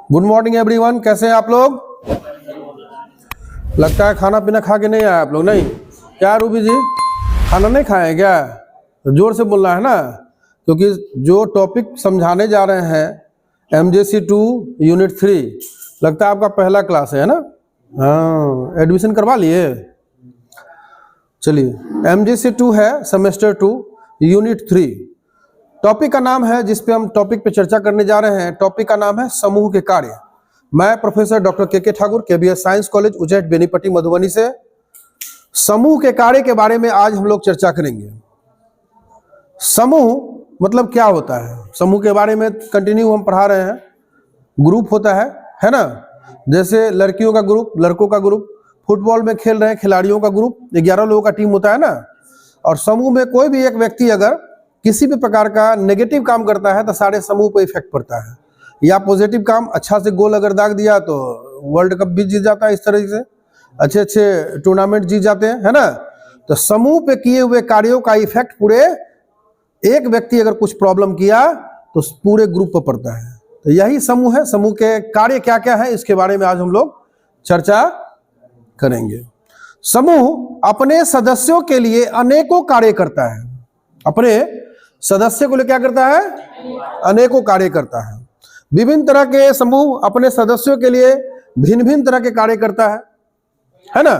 Good morning everyone, कैसे हैं आप लोग? लगता है खाना पीना खा के नहीं आए आप लोग। नहीं क्या रूबी जी, खाना नहीं खाए क्या? तो जोर से बोलना है ना, क्योंकि जो टॉपिक समझाने जा रहे हैं MJC 2 यूनिट 3, लगता है आपका पहला क्लास है ना? हाँ, एडमिशन करवा लिए। चलिए, MJC 2 है सेमेस्टर 2 यूनिट 3। टॉपिक का नाम है, जिस पे हम टॉपिक पे चर्चा करने जा रहे हैं, टॉपिक का नाम है समूह के कार्य। मैं प्रोफेसर डॉक्टर के Thakur, KBS science college Ujjain Benipatti Madhubani से समूह के कार्य के बारे में आज हम लोग चर्चा करेंगे। समूह मतलब क्या होता है, समूह के बारे में कंटिन्यू हम पढ़ा रहे हैं। ग्रुप होता है ना? जैसे लड़कियों का ग्रुप, लड़कों का ग्रुप, फुटबॉल में खेल रहे हैं खिलाड़ियों का ग्रुप, 11 लोगों का टीम होता है ना। और समूह में कोई भी एक व्यक्ति अगर किसी भी प्रकार का नेगेटिव काम करता है तो सारे समूह पर इफेक्ट पड़ता है, या पॉजिटिव काम, अच्छा से गोल अगर दाग दिया तो वर्ल्ड कप भी जीत जाता है, इस तरह से अच्छे अच्छे टूर्नामेंट जीत जाते हैं, है ना। तो समूह पे किए हुए कार्यों का इफेक्ट पूरे, एक व्यक्ति अगर कुछ प्रॉब्लम किया तो पूरे ग्रुप पर पड़ता है। तो यही समूह है। समूह के कार्य क्या क्या है, इसके बारे में आज हम लोग चर्चा करेंगे। समूह अपने सदस्यों के लिए अनेकों कार्य करता है। अपने सदस्य को लिए क्या करता है? अनेकों कार्य करता है। विभिन्न तरह के समूह अपने सदस्यों के लिए भिन्न भिन्न तरह के कार्य करता है ना।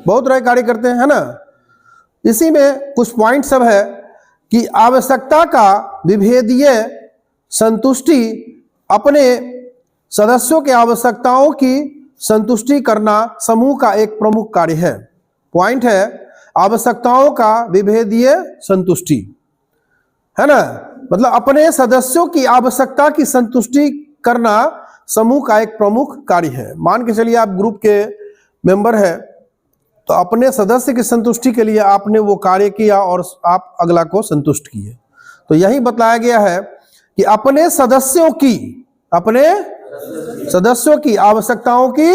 बहुत तरह के कार्य करते हैं, है ना। इसी में कुछ पॉइंट सब है कि आवश्यकता का विभेदीय संतुष्टि, अपने सदस्यों के आवश्यकताओं की संतुष्टि करना समूह का एक प्रमुख कार्य है। पॉइंट है आवश्यकताओं का विभेदीय संतुष्टि, है ना। मतलब अपने सदस्यों की आवश्यकता की संतुष्टि करना समूह का एक प्रमुख कार्य है। मान के चलिए आप ग्रुप के मेंबर है, तो अपने सदस्य की संतुष्टि के लिए आपने वो कार्य किया और आप अगला को संतुष्ट किए। तो यही बताया गया है कि अपने सदस्यों की आवश्यकताओं की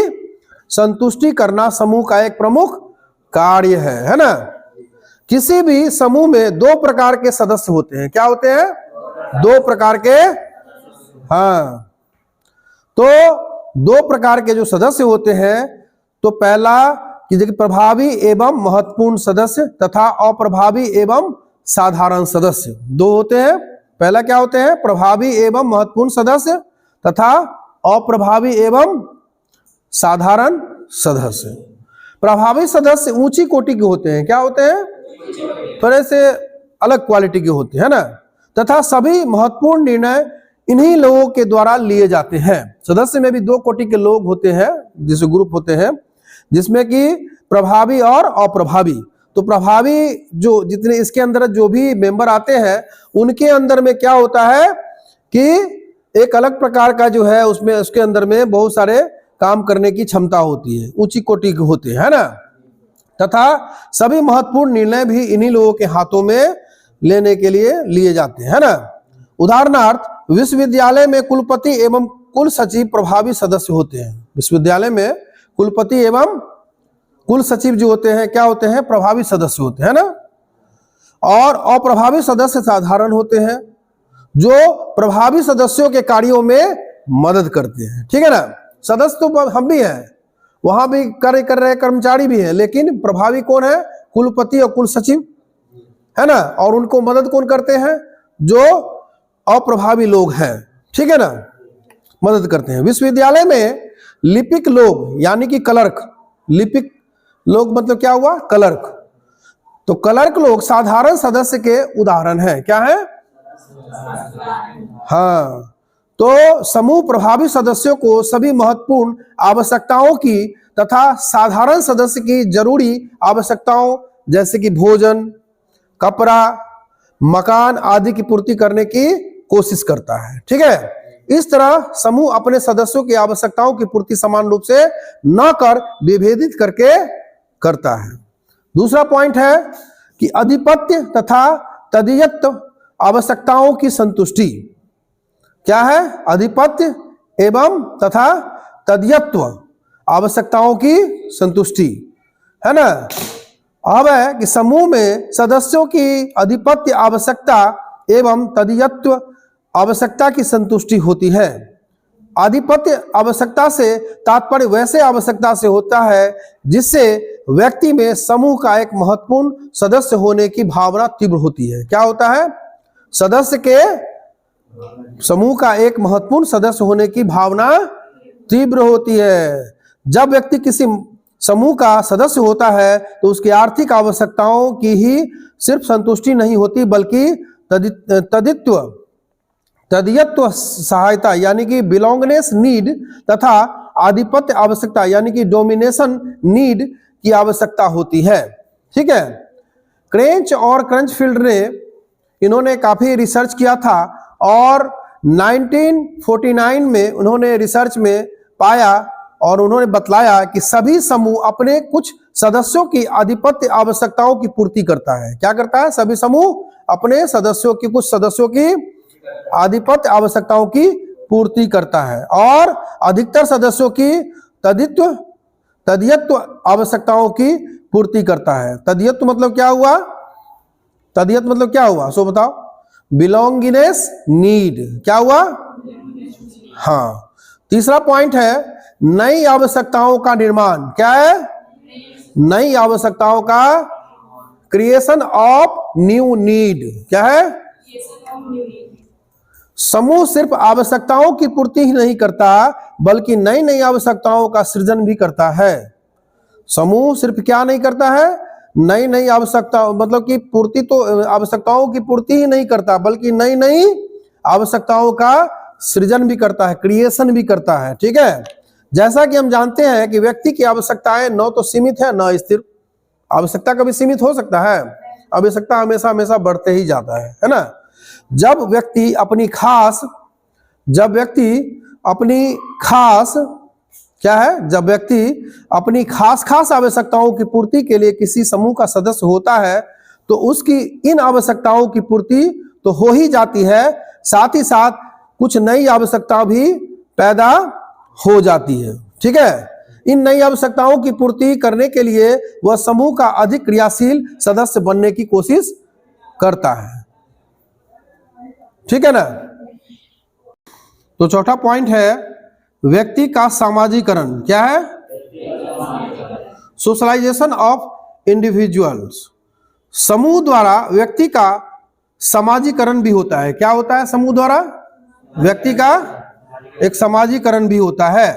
संतुष्टि करना समूह का एक प्रमुख कार्य है ना। किसी भी समूह में दो प्रकार के सदस्य होते हैं। क्या होते हैं? दो प्रकार के। हाँ, तो दो प्रकार के जो सदस्य होते हैं, तो पहला कि प्रभावी एवं महत्वपूर्ण सदस्य तथा अप्रभावी एवं साधारण सदस्य, दो होते हैं। पहला क्या होते हैं? प्रभावी एवं महत्वपूर्ण सदस्य तथा अप्रभावी एवं साधारण सदस्य। प्रभावी सदस्य ऊंची कोटि के होते हैं। क्या होते हैं? थोड़े से अलग क्वालिटी के होते हैं ना। तथा सभी महत्वपूर्ण निर्णय इन्हीं लोगों के द्वारा लिए जाते हैं। सदस्य में भी दो कोटि के लोग होते हैं, जिसे ग्रुप होते हैं, जिसमें कि प्रभावी और अप्रभावी। तो प्रभावी जो जितने इसके अंदर जो भी मेंबर आते हैं, उनके अंदर में क्या होता है कि एक अलग प्रकार का जो है उसमें, उसके अंदर में बहुत सारे काम करने की क्षमता होती है, ऊंची कोटि के होते हैं ना। तथा सभी महत्वपूर्ण निर्णय भी इन्हीं लोगों के हाथों में लेने के लिए लिए जाते हैं ना। उदाहरणार्थ, विश्वविद्यालय में कुलपति एवं कुल सचिव प्रभावी सदस्य होते हैं। विश्वविद्यालय में कुलपति एवं कुल सचिव जो होते हैं, क्या होते हैं? प्रभावी सदस्य होते हैं ना। और अप्रभावी सदस्य साधारण होते हैं, जो प्रभावी सदस्यों के कार्यों में मदद करते हैं। ठीक है ना। सदस्य तो हम भी हैं, वहां भी कार्य कर रहे कर्मचारी भी हैं, लेकिन प्रभावी कौन है? कुलपति और कुल सचिव, है ना। और उनको मदद कौन करते हैं? जो अप्रभावी लोग हैं, ठीक है ना, मदद करते हैं। विश्वविद्यालय में लिपिक लोग, यानी कि क्लर्क, लिपिक लोग मतलब क्या हुआ? क्लर्क। तो क्लर्क लोग साधारण सदस्य के उदाहरण हैं। क्या है? हाँ, तो समूह प्रभावी सदस्यों को सभी महत्वपूर्ण आवश्यकताओं की तथा साधारण सदस्य की जरूरी आवश्यकताओं जैसे कि भोजन, कपड़ा, मकान आदि की पूर्ति करने की कोशिश करता है। ठीक है। इस तरह समूह अपने सदस्यों की आवश्यकताओं की पूर्ति समान रूप से न कर विभेदित करके करता है। दूसरा पॉइंट है कि आधिपत्य तथा तदीयत्व आवश्यकताओं की संतुष्टि। क्या है? आधिपत्य एवं तथा तदीयत्व आवश्यकताओं की संतुष्टि, है ना। अब है कि समूह में सदस्यों की आधिपत्य आवश्यकता एवं तदीयत्व आवश्यकता की संतुष्टि होती है। आधिपत्य आवश्यकता से तात्पर्य वैसे आवश्यकता से होता है जिससे व्यक्ति में समूह का एक महत्वपूर्ण सदस्य होने की भावना तीव्र होती है। क्या होता है? सदस्य के समूह का एक महत्वपूर्ण सदस्य होने की भावना तीव्र होती है। जब व्यक्ति किसी समूह का सदस्य होता है तो उसकी आर्थिक आवश्यकताओं की ही सिर्फ संतुष्टि नहीं होती बल्कि तदियत्व सहायता यानी कि बिलोंगनेस नीड तथा आधिपत्य आवश्यकता यानी कि डोमिनेशन नीड की आवश्यकता होती है। ठीक है। क्रेंच और क्रंचफील्ड ने इन्होंने काफी रिसर्च किया था और 1949 में उन्होंने रिसर्च में पाया और उन्होंने बतलाया कि सभी समूह अपने कुछ सदस्यों की आधिपत्य आवश्यकताओं की पूर्ति करता है। क्या करता है? सभी समूह अपने सदस्यों की कुछ सदस्यों की आधिपत्य आवश्यकताओं की पूर्ति करता है और अधिकतर सदस्यों की तदियत्व आवश्यकताओं की पूर्ति करता है। तदियत्व मतलब क्या हुआ? तदियत मतलब क्या हुआ? सो बताओ। बिलोंगिनेस नीड। क्या हुआ? हाँ। तीसरा पॉइंट है नई आवश्यकताओं का निर्माण। क्या है? नई आवश्यकताओं का क्रिएशन ऑफ न्यू नीड। क्या है? समूह सिर्फ आवश्यकताओं की पूर्ति ही नहीं करता बल्कि नई नई आवश्यकताओं का सृजन भी करता है। समूह सिर्फ क्या नहीं करता है? नई नई आवश्यकता मतलब कि पूर्ति तो आवश्यकताओं की पूर्ति ही नहीं करता बल्कि नई नई आवश्यकताओं का सृजन भी करता है, क्रिएशन भी करता है। ठीक है। जैसा कि हम जानते हैं कि व्यक्ति की आवश्यकताएं न तो सीमित है न स्थिर। आवश्यकता कभी सीमित हो सकता है? आवश्यकता हमेशा हमेशा बढ़ते ही जाता है ना। जब व्यक्ति अपनी खास जब व्यक्ति अपनी खास आवश्यकताओं की पूर्ति के लिए किसी समूह का सदस्य होता है तो उसकी इन आवश्यकताओं की पूर्ति तो हो ही जाती है, साथ ही साथ कुछ नई आवश्यकता भी पैदा हो जाती है। ठीक है। इन नई आवश्यकताओं की पूर्ति करने के लिए वह समूह का अधिक क्रियाशील सदस्य बनने की कोशिश करता है। ठीक है ना। तो चौथा पॉइंट है व्यक्ति का सामाजिकरण। क्या है? Socialization of individuals. समूह द्वारा व्यक्ति का समाजीकरण भी होता है। क्या होता है? समूह द्वारा व्यक्ति का एक समाजीकरण भी होता है।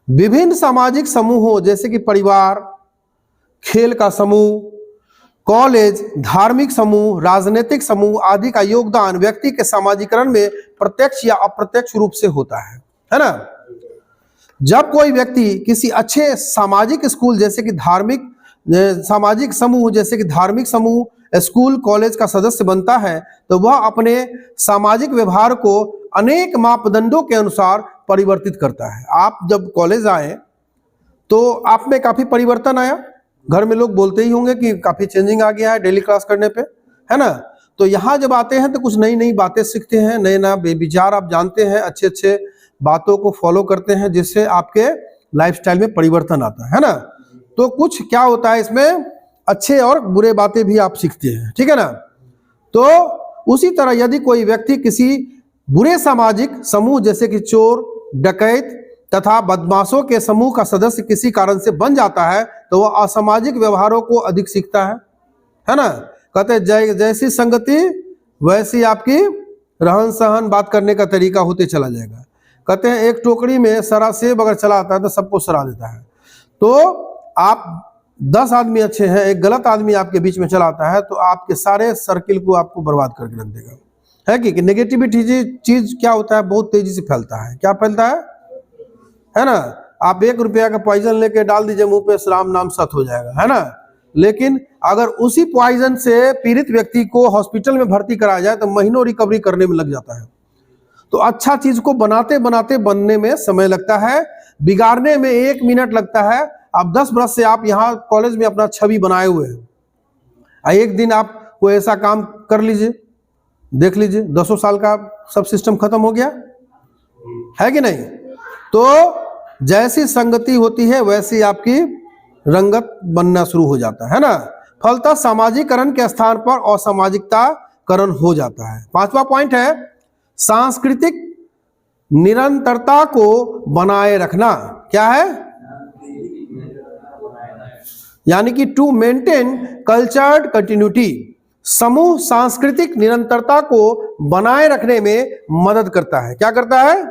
विभिन्न सामाजिक समूहों जैसे कि परिवार, खेल का समूह, कॉलेज, धार्मिक समूह, राजनीतिक समूह आदि का योगदान व्यक्ति के समाजीकरण में प्रत्यक्ष या अप्रत्यक्ष रूप से होता है ना। जब कोई व्यक्ति किसी अच्छे सामाजिक स्कूल जैसे कि सामाजिक समूह जैसे कि धार्मिक समूह, स्कूल, कॉलेज का सदस्य बनता है तो वह अपने सामाजिक व्यवहार को अनेक मापदंडों के अनुसार परिवर्तित करता है। आप जब कॉलेज आए तो आप में काफी परिवर्तन आया। घर में लोग बोलते ही होंगे कि काफी चेंजिंग आ गया है डेली क्लास करने पे, है ना। तो यहाँ जब आते हैं तो कुछ नई नई बातें सीखते हैं, नए नए विचार आप जानते हैं, अच्छे अच्छे बातों को फॉलो करते हैं जिससे आपके लाइफस्टाइल में परिवर्तन आता है ना। तो कुछ क्या होता है इसमें अच्छे और बुरे बातें भी आप सीखते हैं। ठीक है ना। तो उसी तरह यदि कोई व्यक्ति किसी बुरे सामाजिक समूह जैसे कि चोर, डकैत तथा बदमाशों के समूह का सदस्य किसी कारण से बन जाता है तो वह असामाजिक व्यवहारों को अधिक सीखता है ना। कहते हैं जैसी संगति वैसी आपकी रहन सहन, बात करने का तरीका होते चला जाएगा। कहते हैं एक टोकरी में सारा सेब अगर चला आता है तो सबको सरा देता है। तो आप 10 आदमी अच्छे हैं, एक गलत आदमी आपके बीच में चला आता है तो आपके सारे सर्किल को आपको बर्बाद करके रख देगा। है कि नेगेटिविटी चीज क्या होता है? बहुत तेजी से फैलता है। क्या फैलता है ना। आप 1 रुपया का पॉइजन लेके डाल दीजिए मुंह पे, राम नाम सत हो जाएगा, है ना। लेकिन अगर उसी पॉइजन से पीड़ित व्यक्ति को हॉस्पिटल में भर्ती कराया जाए तो महीनों रिकवरी करने में लग जाता है। तो अच्छा चीज को बनाते बनाते बनने में समय लगता है, बिगाड़ने में 1 मिनट लगता है। आप 10 बरस से आप यहाँ कॉलेज में अपना छवि बनाए हुए हैं, एक दिन आप कोई ऐसा काम कर लीजिए, देख लीजिए 10 साल का सब सिस्टम खत्म हो गया, है कि नहीं। तो जैसी संगति होती है वैसी आपकी रंगत बनना शुरू हो जाता है ना। फलतः सामाजिकरण के स्थान पर असामाजिकता करण हो जाता है। 5वां पॉइंट है सांस्कृतिक निरंतरता को बनाए रखना। क्या है? यानी कि टू मेंटेन कल्चर्ड कंटिन्यूटी, समूह सांस्कृतिक निरंतरता को बनाए रखने में मदद करता है। क्या करता है?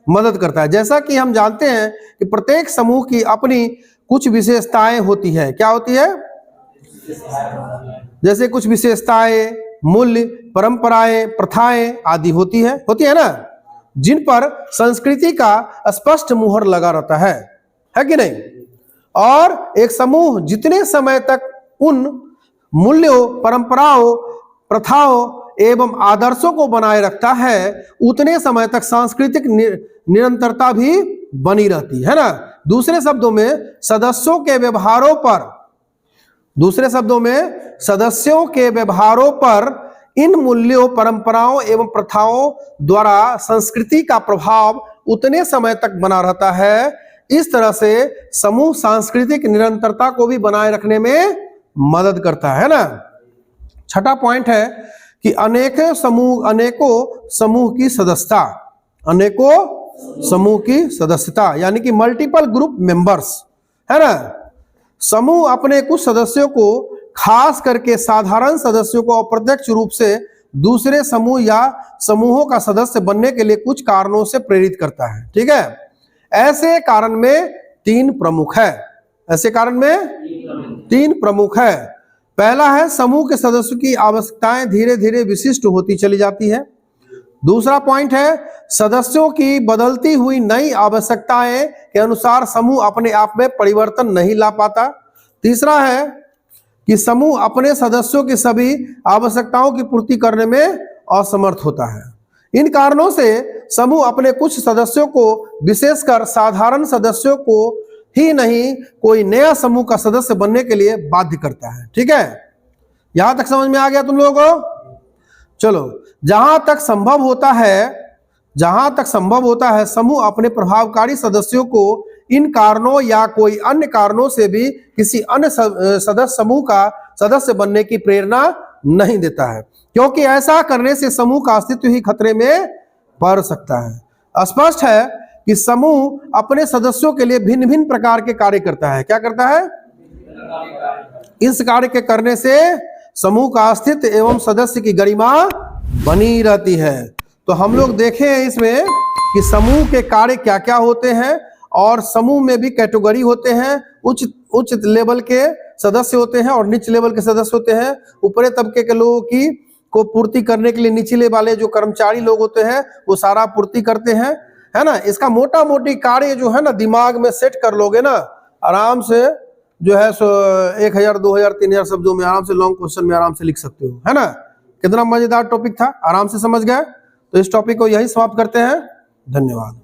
मदद करता है। जैसा कि हम जानते हैं कि प्रत्येक समूह की अपनी कुछ विशेषताएं होती है। क्या होती है? जैसे कुछ विशेषताएं, मूल्य, परंपराएं, प्रथाएं आदि होती है ना, जिन पर संस्कृति का स्पष्ट मुहर लगा रहता है कि नहीं? और एक समूह जितने समय तक उन मूल्यों, परंपराओं, प्रथाओं एवं आदर्शों को बनाए रखता है, उतने समय तक सांस्कृतिक निरंतरता भी बनी रहती है ना। दूसरे शब्दों में सदस्यों के व्यवहारों पर इन मूल्यों, परंपराओं एवं प्रथाओं द्वारा संस्कृति का प्रभाव उतने समय तक बना रहता है। इस तरह से समूह सांस्कृतिक निरंतरता को भी बनाए रखने में मदद करता है ना। छठा पॉइंट है कि अनेकों समूह की सदस्यता, यानी कि मल्टीपल ग्रुप मेंबर्स, है ना। समूह अपने कुछ सदस्यों को, खास करके साधारण सदस्यों को अप्रत्यक्ष रूप से दूसरे समूह या समूहों का सदस्य बनने के लिए कुछ कारणों से प्रेरित करता है। ठीक है। ऐसे कारण में तीन प्रमुख है। पहला है, समूह के सदस्यों की आवश्यकताएं धीरे धीरे विशिष्ट होती चली जाती है। दूसरा पॉइंट है, सदस्यों की बदलती हुई नई आवश्यकताएं के अनुसार समूह अपने आप में परिवर्तन नहीं ला पाता। तीसरा है कि समूह अपने सदस्यों की सभी आवश्यकताओं की पूर्ति करने में असमर्थ होता है। इन कारणों से समूह अपने कुछ सदस्यों को, विशेषकर साधारण सदस्यों को ही नहीं, कोई नया समूह का सदस्य बनने के लिए बाध्य करता है। ठीक है, यहां तक समझ में आ गया तुम लोगों को? चलो, जहां तक संभव होता है समूह अपने प्रभावकारी सदस्यों को इन कारणों या कोई अन्य कारणों से भी किसी अन्य सदस्य समूह का सदस्य बनने की प्रेरणा नहीं देता है, क्योंकि ऐसा करने से समूह का अस्तित्व ही खतरे में पड़ सकता है। स्पष्ट है कि समूह अपने सदस्यों के लिए भिन्न भिन्न प्रकार के कार्य करता है। क्या करता है? इस कार्य के करने से समूह का अस्तित्व एवं सदस्य की गरिमा बनी रहती है। तो हम लोग देखें इसमें कि समूह के कार्य क्या क्या होते हैं, और समूह में भी कैटेगरी होते हैं। उच्च लेवल के सदस्य होते हैं और निचले लेवल के सदस्य होते हैं। ऊपरी तबके के लोगों की को पूर्ति करने के लिए निचले वाले जो कर्मचारी लोग होते हैं वो सारा पूर्ति करते हैं, है ना। इसका मोटा मोटी कार्य जो है ना, दिमाग में सेट कर लोगे ना, आराम से जो है 1000, 2000, 3000 शब्दों में आराम से लॉन्ग क्वेश्चन में आराम से लिख सकते हो, है ना। कितना मजेदार टॉपिक था, आराम से समझ गए। तो इस टॉपिक को यही समाप्त करते हैं। धन्यवाद।